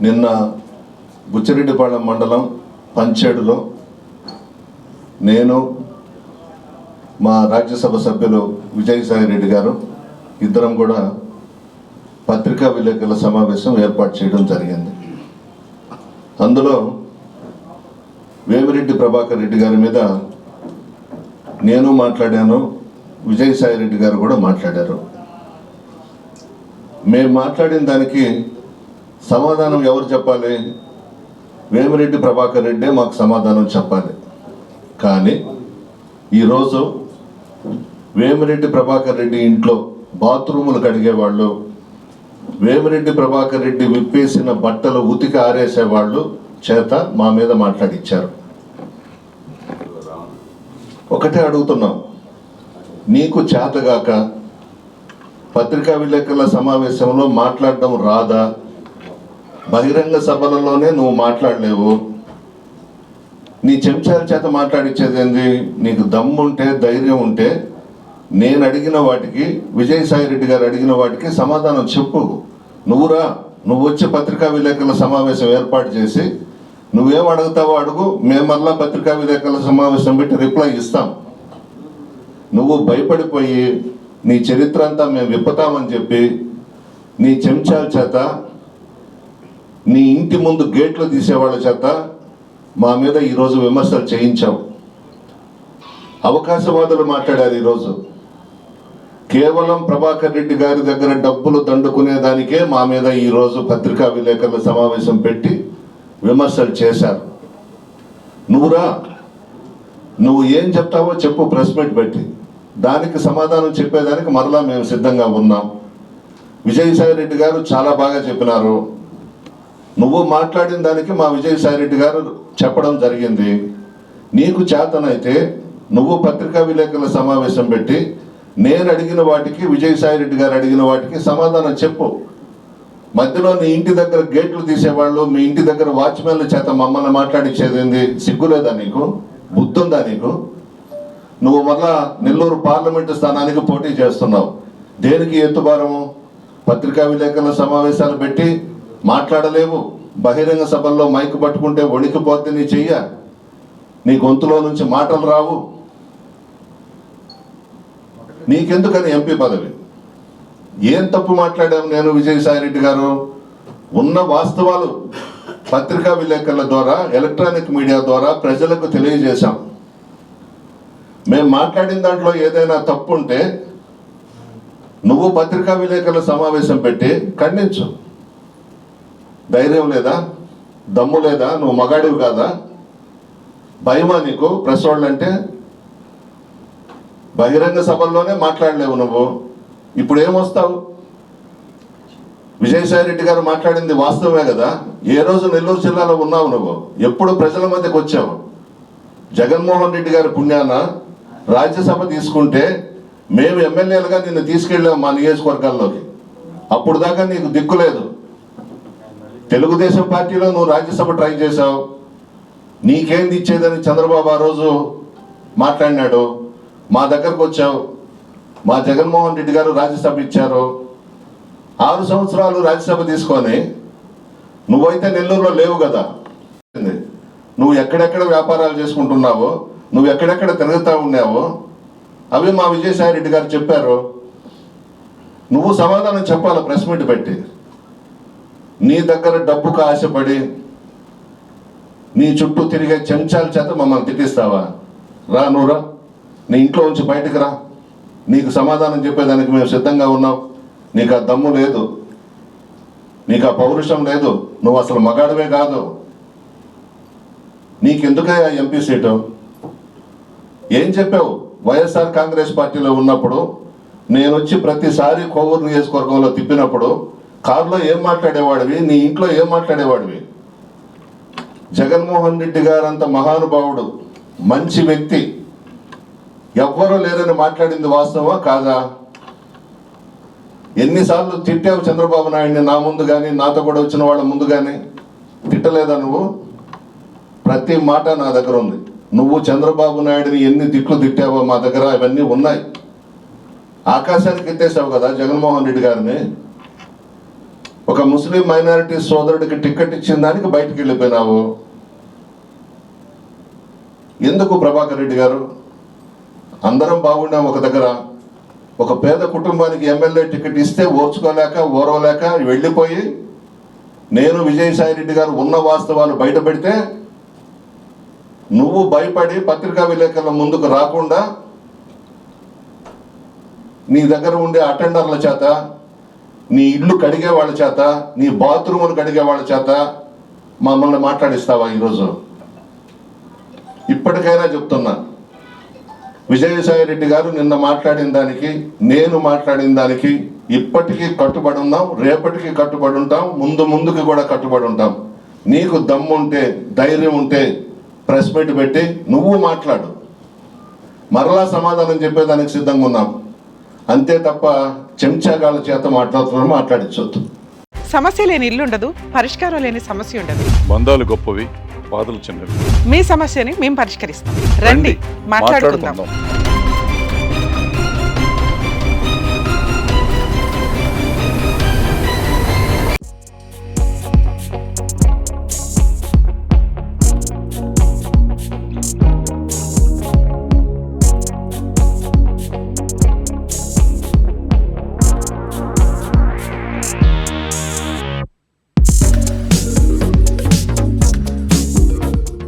నిన్న బుచ్చిరెడ్డిపాళెం మండలం పంచేడులో నేను మా రాజ్యసభ సభ్యులు విజయసాయిరెడ్డి గారు ఇద్దరం కూడా పత్రికా విలేకరుల సమావేశం ఏర్పాటు చేయడం జరిగింది. అందులో వేమిరెడ్డి ప్రభాకర్ రెడ్డి గారి మీద నేను మాట్లాడాను, విజయసాయిరెడ్డి గారు కూడా మాట్లాడారు. మేము మాట్లాడిన దానికి సమాధానం ఎవరు చెప్పాలి? వేమిరెడ్డి ప్రభాకర్ రెడ్డి మాకు సమాధానం చెప్పాలి. కానీ ఈరోజు వేమిరెడ్డి ప్రభాకర్ రెడ్డి ఇంట్లో బాత్రూములు కడిగేవాళ్ళు, వేమిరెడ్డి ప్రభాకర్ రెడ్డి విప్పేసిన బట్టలు ఉతికి ఆరేసేవాళ్ళు చేత మా మీద మాట్లాడిచ్చారు. ఒకటే అడుగుతున్నాం, నీకు చేతగాక పత్రికా విలేకరుల సమావేశంలో మాట్లాడడం రాదా? బహిరంగ సభలలోనే నువ్వు మాట్లాడలేవు, నీ చెంచాల చేత మాట్లాడిచ్చేది ఏంది? నీకు దమ్ముంటే ధైర్యం ఉంటే నేను అడిగిన వాటికి, విజయసాయిరెడ్డి గారు అడిగిన వాటికి సమాధానం చెప్పు. నువ్వు వచ్చి పత్రికా విలేకరుల సమావేశం ఏర్పాటు చేసి నువ్వేం అడుగుతావో అడుగు, మేము మళ్ళా పత్రికా విలేకరుల సమావేశం పెట్టి రిప్లై ఇస్తాం. నువ్వు భయపడిపోయి నీ చరిత్ర అంతా మేము విప్పుతామని చెప్పి నీ చెంచాల చేత, నీ ఇంటి ముందు గేట్లు తీసేవాళ్ళ చేత మా మీద ఈరోజు విమర్శలు చేయించావు. అవకాశవాదులు మాట్లాడారు. ఈరోజు కేవలం ప్రభాకర్ రెడ్డి గారి దగ్గర డబ్బులు దండుకునేదానికే మా మీద ఈరోజు పత్రికా విలేకరుల సమావేశం పెట్టి విమర్శలు చేశారు. నువ్వు ఏం చెప్తావో చెప్పు, ప్రెస్ మీట్ పెట్టి దానికి సమాధానం చెప్పేదానికి మరలా మేము సిద్ధంగా ఉన్నాం. విజయసాయిరెడ్డి గారు చాలా బాగా చెప్పినారు. నువ్వు మాట్లాడిన దానికి మా విజయసాయిరెడ్డి గారు చెప్పడం జరిగింది. నీకు చేతనైతే నువ్వు పత్రికా విలేకరుల సమావేశం పెట్టి నేను అడిగిన వాటికి, విజయసాయిరెడ్డి గారు అడిగిన వాటికి సమాధానం చెప్పు. మధ్యలో నీ ఇంటి దగ్గర గేట్లు తీసేవాళ్ళు, మీ ఇంటి దగ్గర వాచ్మెన్ల చేత మమ్మల్ని మాట్లాడించేది సిగ్గులేదా నీకు? బుద్ధుందా నీకు? నువ్వు మళ్ళా నెల్లూరు పార్లమెంటు స్థానానికి పోటీ చేస్తున్నావు. దేనికి ఎత్తుబారము? పత్రికా విలేకరుల సమావేశాలు పెట్టి మాట్లాడలేవు. బహిరంగ సభల్లో మైకు పట్టుకుంటే వణికిపోద్ది నీ చెయ్య, నీ గొంతులో నుంచి మాటలు రావు. నీకెందుకని ఎంపీ పదవి? ఏం తప్పు మాట్లాడాము నేను, విజయసాయిరెడ్డి గారు? ఉన్న వాస్తవాలు పత్రికా విలేకరుల ద్వారా, ఎలక్ట్రానిక్ మీడియా ద్వారా ప్రజలకు తెలియజేశాం. మేము మాట్లాడిన దాంట్లో ఏదైనా తప్పు ఉంటే నువ్వు పత్రికా విలేకరుల సమావేశం పెట్టి ఖండించు. ధైర్యం లేదా? దమ్ము లేదా? నువ్వు మగాడివి కాదా? భయమా నీకు ప్రెస్ వాళ్ళంటే? బహిరంగ సభల్లోనే మాట్లాడలేవు నువ్వు, ఇప్పుడు ఏమొస్తావు? విజయసాయిరెడ్డి గారు మాట్లాడింది వాస్తవమే కదా. ఏ రోజు నెల్లూరు జిల్లాలో ఉన్నావు నువ్వు? ఎప్పుడు ప్రజల మధ్యకు వచ్చావు? జగన్మోహన్ రెడ్డి గారి పుణ్యాన రాజ్యసభ తీసుకుంటే మేము ఎమ్మెల్యేలుగా నిన్ను తీసుకెళ్ళాము మా నియోజకవర్గాల్లోకి. అప్పుడు దాకా నీకు దిక్కు లేదు. తెలుగుదేశం పార్టీలో నువ్వు రాజ్యసభ ట్రై చేశావు. నీకేంది ఇచ్చేదని చంద్రబాబు ఆ రోజు మాట్లాడినాడు. మా దగ్గరకు వచ్చావు. మా జగన్మోహన్ రెడ్డి గారు రాజ్యసభ ఇచ్చారు. 6 సంవత్సరాలు రాజ్యసభ తీసుకొని నువ్వైతే నెల్లూరులో లేవు కదా. నువ్వు ఎక్కడెక్కడ వ్యాపారాలు చేసుకుంటున్నావో, నువ్వు ఎక్కడెక్కడ తిరుగుతూ ఉన్నావో అవి మా విజయసాయిరెడ్డి గారు చెప్పారు. నువ్వు సమాధానం చెప్పాలి ప్రెస్ మీట్ పెట్టి. నీ దగ్గర డబ్బుకు ఆశపడి నీ చుట్టూ తిరిగే చెంచాల చేత మమ్మల్ని తిట్టిస్తావా? నువ్వురా, నీ ఇంట్లో నుంచి బయటకు రా. నీకు సమాధానం చెప్పేదానికి మేము సిద్ధంగా ఉన్నాం. నీకు ఆ దమ్ము లేదు, నీకు ఆ పౌరుషం లేదు, నువ్వు అసలు మగాడివే కాదు. నీకెందుకయ్యా ఎంపీ సీటు? ఏం చెప్పావు? వైఎస్ఆర్ కాంగ్రెస్ పార్టీలో ఉన్నప్పుడు నేను వచ్చి ప్రతిసారి కోవూరు నియోజకవర్గంలో తిప్పినప్పుడు కారులో ఏం మాట్లాడేవాడివి? నీ ఇంట్లో ఏం మాట్లాడేవాడివి? జగన్మోహన్ రెడ్డి గారంత మహానుభావుడు, మంచి వ్యక్తి ఎవ్వరూ లేరని మాట్లాడింది వాస్తవా కాదా? ఎన్నిసార్లు తిట్టావు చంద్రబాబు నాయుడిని, నా ముందు కానీ నాతో కూడా వచ్చిన వాళ్ళ ముందు కానీ? తిట్టలేదా నువ్వు? ప్రతి మాట నా దగ్గర ఉంది. నువ్వు చంద్రబాబు నాయుడిని ఎన్ని తిట్లు తిట్టావో మా దగ్గర అవన్నీ ఉన్నాయి. ఆకాశానికి ఎత్తేసావు కదా జగన్మోహన్ రెడ్డి గారిని. ఒక ముస్లిం మైనారిటీ సోదరుడికి టికెట్ ఇచ్చిన దానికి బయటికి వెళ్ళిపోయినావు. ఎందుకు ప్రభాకర్ రెడ్డి గారు? అందరం బాగున్నాం ఒక దగ్గర. ఒక పేద కుటుంబానికి ఎమ్మెల్యే టికెట్ ఇస్తే ఓర్చుకోలేక ఓరవలేక వెళ్ళిపోయి నేను విజయసాయి రెడ్డి గారు ఉన్న వాస్తవాలు బయట పెడితే నువ్వు భయపడి పత్రికా విలేకరుల ముందుకు రాకుండా నీ దగ్గర ఉండే అటెండర్ల చేత, నీ ఇల్లు కడిగే వాళ్ళ చేత, నీ బాత్రూములు కడిగే వాళ్ళ చేత మమ్మల్ని మాట్లాడిస్తావా ఈరోజు? ఇప్పటికైనా చెప్తున్నా, విజయసాయి రెడ్డి గారు నిన్న మాట్లాడిన దానికి, నేను మాట్లాడిన దానికి ఇప్పటికీ కట్టుబడి ఉన్నాం, రేపటికి కట్టుబడి ఉంటాం, ముందుకి కూడా కట్టుబడి ఉంటాం. నీకు దమ్ము ఉంటే, ధైర్యం ఉంటే ప్రెస్ మీట్ పెట్టి నువ్వు మాట్లాడు, మరలా సమాధానం చెప్పేదానికి సిద్ధంగా ఉన్నాం. అంతే తప్ప చెంచాగాళ్ళ చేత మాట్లాడించొద్దు. సమస్య లేని ఇల్లు ఉండదు, పరిష్కారం లేని సమస్య ఉండదు. బంధాలు గొప్పవి, బాధలు చిన్నవి. మీ సమస్యని మేము పరిష్కరిస్తాం. రండి, మాట్లాడుకుందాం.